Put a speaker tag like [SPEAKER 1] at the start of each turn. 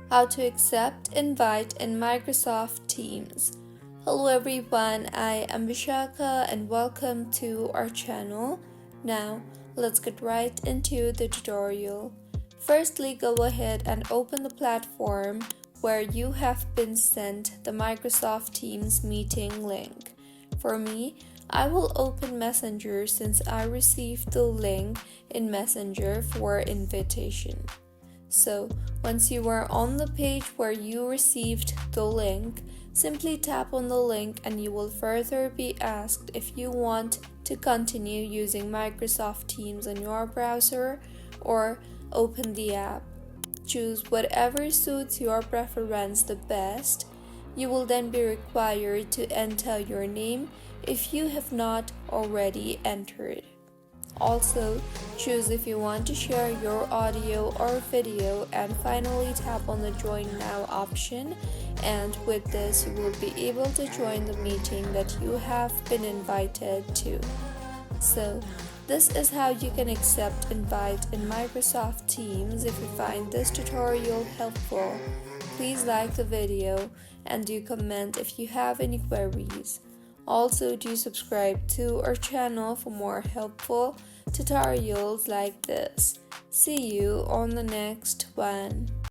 [SPEAKER 1] How to accept invite in Microsoft Teams. Hello everyone, I am Vishaka and welcome to our channel. Now, let's get right into the tutorial. Firstly, go ahead and open the platform where you have been sent the Microsoft Teams meeting link. For me, I will open Messenger since I received the link in Messenger for invitation. So, once you are on the page where you received the link, simply tap on the link and you will further be asked if you want to continue using Microsoft Teams on your browser or open the app. Choose whatever suits your preference the best. You will then be required to enter your name if you have not already entered. Also, choose if you want to share your audio or video, and finally tap on the Join Now option, and with this you will be able to join the meeting that you have been invited to. So, this is how you can accept invite in Microsoft Teams. If you find this tutorial helpful, please like the video and do comment if you have any queries. Also, do subscribe to our channel for more helpful tutorials like this. See you on the next one.